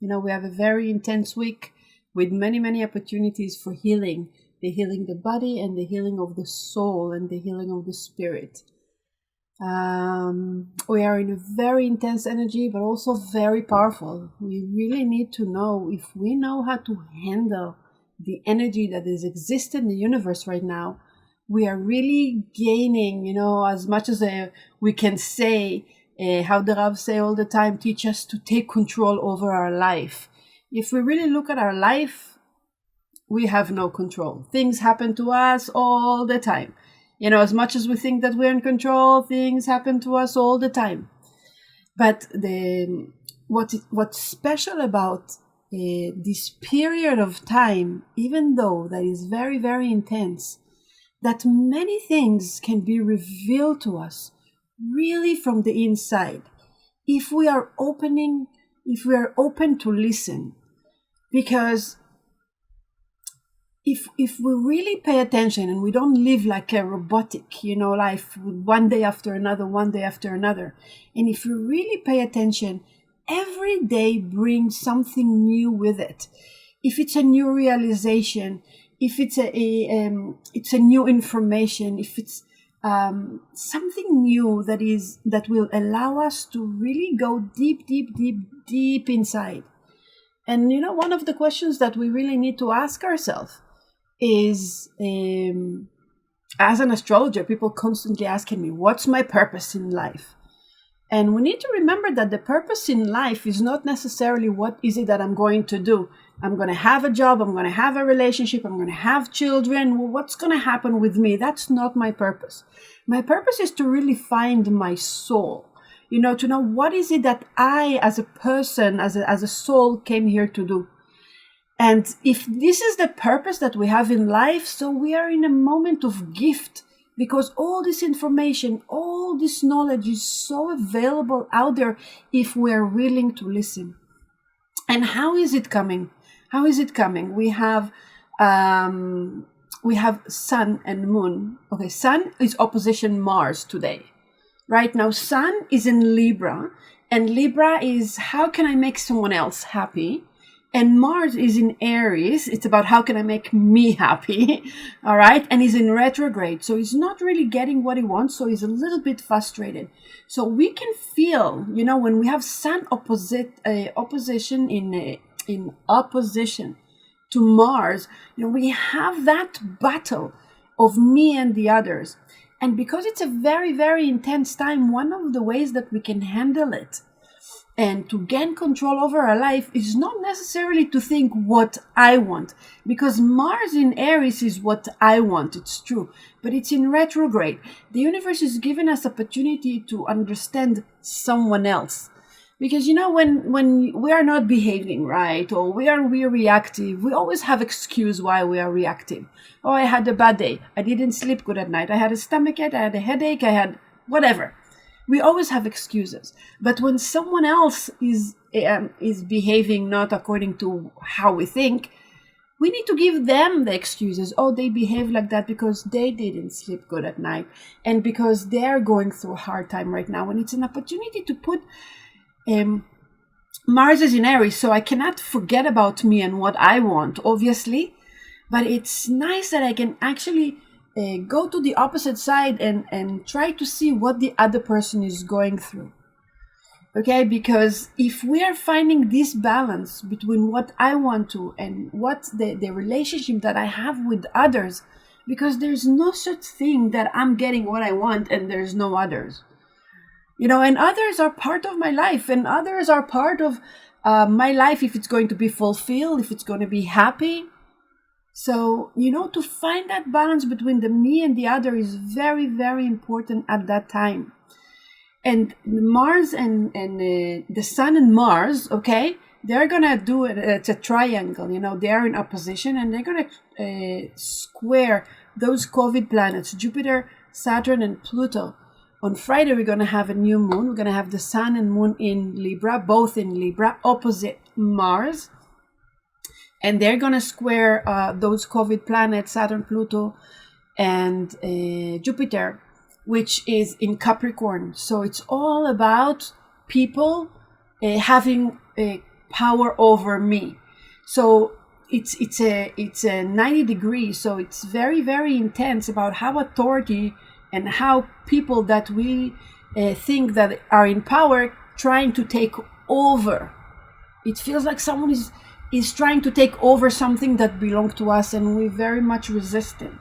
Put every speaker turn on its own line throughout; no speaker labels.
We have a very intense week with many, many opportunities for healing. The healing the body and the healing of the soul and the healing of the spirit. We are in a very intense energy, but also very powerful. We really need to know, if we know how to handle the energy that is existing in the universe right now, we are really gaining, as much as we can say, how the Rav say all the time, teach us to take control over our life. If we really look at our life, we have no control. Things happen to us all the time. As much as we think that we're in control, things happen to us all the time. But what's special about this period of time, even though that is very, very intense, that many things can be revealed to us really from the inside, if we are open to listen. Because if we really pay attention and we don't live like a robotic, life one day after another, and if you really pay attention, every day brings something new with it. If it's a new realization, if it's it's a new information, if it's something new that will allow us to really go deep inside. And one of the questions that we really need to ask ourselves is, as an astrologer, people constantly asking me, what's my purpose in life? And we need to remember that the purpose in life is not necessarily what is it that I'm going to do. I'm going to have a job, I'm going to have a relationship, I'm going to have children. Well, what's going to happen with me? That's not my purpose. My purpose is to really find my soul. To know what is it that I, as a person, as a soul, came here to do. And if this is the purpose that we have in life, so we are in a moment of gift, because all this information, all this knowledge is so available out there if we are willing to listen. And how is it coming? We have Sun and Moon. Okay, Sun is opposition Mars today. Right now, Sun is in Libra, and Libra is how can I make someone else happy? And Mars is in Aries. It's about how can I make me happy? All right. And he's in retrograde. So he's not really getting what he wants. So he's a little bit frustrated. So we can feel, when we have Sun opposition in opposition to Mars, we have that battle of me and the others. And because it's a very, very intense time, one of the ways that we can handle it and to gain control over our life is not necessarily to think what I want, because Mars in Aries is what I want, it's true, but it's in retrograde. The universe is giving us opportunity to understand someone else. Because, when we are not behaving right, or we're reactive, we always have excuse why we are reactive. Oh, I had a bad day. I didn't sleep good at night. I had a stomachache. I had a headache. I had whatever. We always have excuses. But when someone else is behaving not according to how we think, we need to give them the excuses. Oh, they behave like that because they didn't sleep good at night, and because they're going through a hard time right now. And it's an opportunity to put Mars is in Aries, so I cannot forget about me and what I want, obviously. But it's nice that I can actually go to the opposite side and try to see what the other person is going through. Okay, because if we are finding this balance between what I want to and what the relationship that I have with others, because there's no such thing that I'm getting what I want and there's no others. And others are part of my life, and others are part of my life if it's going to be fulfilled, if it's going to be happy. So, to find that balance between the me and the other is very, very important at that time. And Mars and the Sun and Mars, okay, they're going to do it. It's a triangle, they're in opposition, and they're going to square those COVID planets, Jupiter, Saturn, and Pluto. On Friday, we're going to have a new moon. We're going to have the Sun and Moon in Libra, both in Libra, opposite Mars. And they're going to square those COVID planets, Saturn, Pluto, and Jupiter, which is in Capricorn. So it's all about people having power over me. So it's a 90 degrees. So it's very, very intense about how authority and how people that we think that are in power trying to take over. It feels like someone is trying to take over something that belongs to us, and we're very much resistant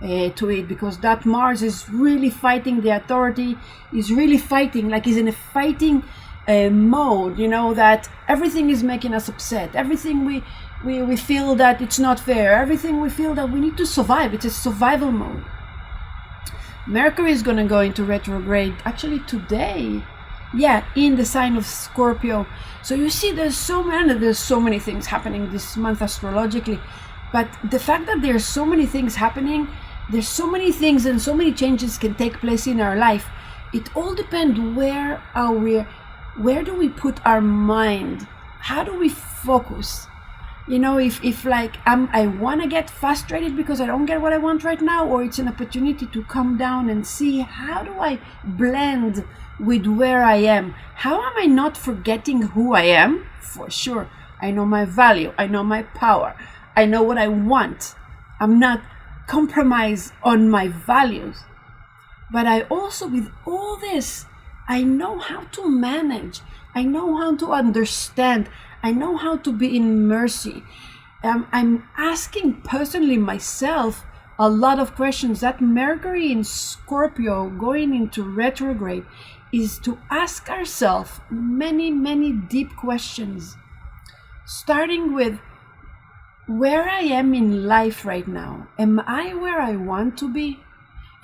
to it, because that Mars is really fighting the authority, is really fighting, like he's in a fighting mode, that everything is making us upset. Everything we feel that it's not fair. Everything we feel that we need to survive. It's a survival mode. Mercury is going to go into retrograde actually today. Yeah, in the sign of Scorpio. So you see, there's so many things happening this month astrologically. But the fact that there's so many things happening, there's so many things and so many changes can take place in our life. It all depends where do we put our mind? How do we focus? If like I want to get frustrated because I don't get what I want right now, or it's an opportunity to come down and see, how do I blend with where I am? How am I not forgetting who I am? For sure, I know my value, I know my power, I know what I want. I'm not compromised on my values. But I also, with all this, I know how to manage, I know how to understand, I know how to be in mercy. I'm asking personally myself a lot of questions. That Mercury in Scorpio going into retrograde is to ask ourselves many, many deep questions, starting with where I am in life right now. Am I where I want to be?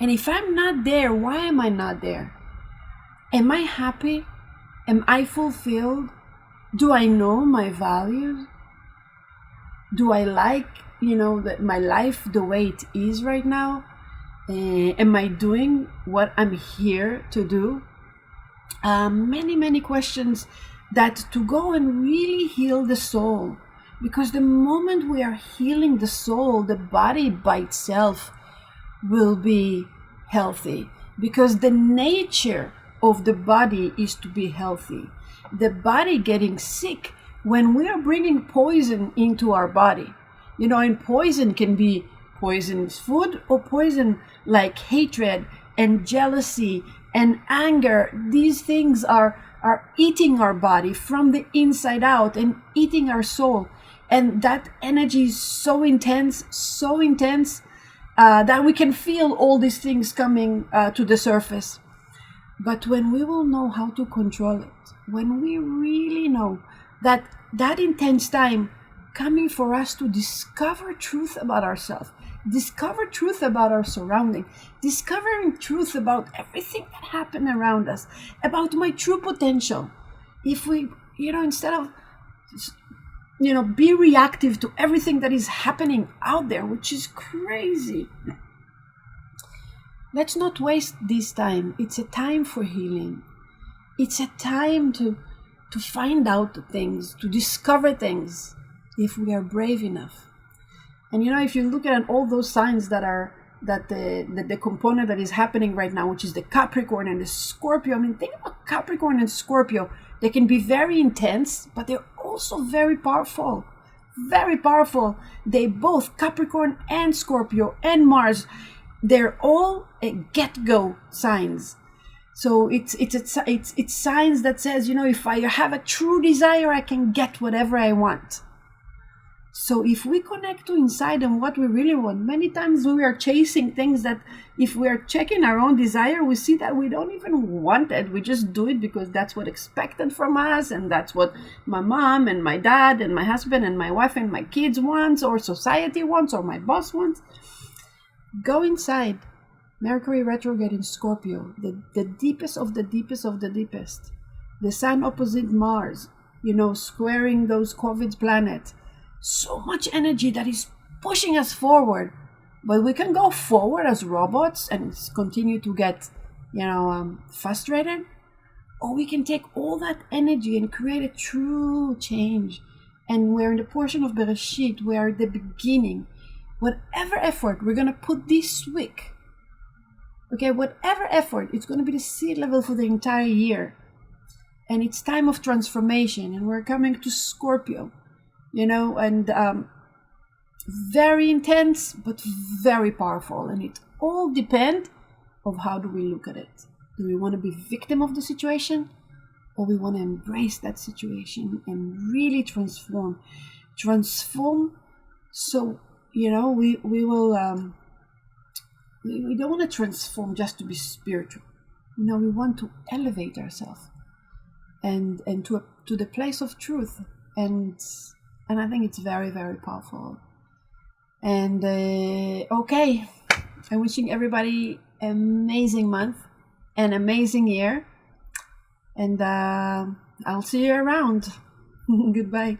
And if I'm not there, why am I not there? Am I happy? Am I fulfilled? Do I know my values? Do I like, that my life the way it is right now? Am I doing what I'm here to do? Many, many questions that to go and really heal the soul. Because the moment we are healing the soul, the body by itself will be healthy. Because the nature of the body is to be healthy. The body getting sick when we are bringing poison into our body. And poison can be poisonous food or poison like hatred and jealousy and anger. These things are eating our body from the inside out and eating our soul. And that energy is so intense, that we can feel all these things coming to the surface. But when we will know how to control it, when we really know that intense time coming for us to discover truth about ourselves, discover truth about our surrounding, discovering truth about everything that happened around us, about my true potential. If we, instead of, be reactive to everything that is happening out there, which is crazy. Let's not waste this time. It's a time for healing. It's a time to find out things, to discover things, if we are brave enough. And if you look at all those signs that the component that is happening right now, which is the Capricorn and the Scorpio. Think about Capricorn and Scorpio. They can be very intense, but they're also very powerful. Very powerful. They both, Capricorn and Scorpio and Mars, they're all get-go signs. So it's signs that says, if I have a true desire, I can get whatever I want. So if we connect to inside and what we really want, many times we are chasing things that if we are checking our own desire, we see that we don't even want it. We just do it because that's what expected from us, and that's what my mom and my dad and my husband and my wife and my kids wants, or society wants, or my boss wants. Go inside. Mercury retrograde in Scorpio, the deepest of the deepest of the deepest. The sun opposite Mars, squaring those COVID planets. So much energy that is pushing us forward. But we can go forward as robots and continue to get, frustrated. Or we can take all that energy and create a true change. And we're in the portion of Bereshit, we are at the beginning. Whatever effort we're going to put this week, whatever effort, it's going to be the sea level for the entire year. and it's time of transformation, and we're coming to Scorpio, and very intense but very powerful, and it all depends of how do we look at it. Do we want to be victim of the situation, or we want to embrace that situation and really transform? So we will we don't want to transform just to be spiritual. We want to elevate ourselves and to the place of truth, and I think it's very, very powerful. And okay, I'm wishing everybody an amazing month, an amazing year, and I'll see you around. Goodbye.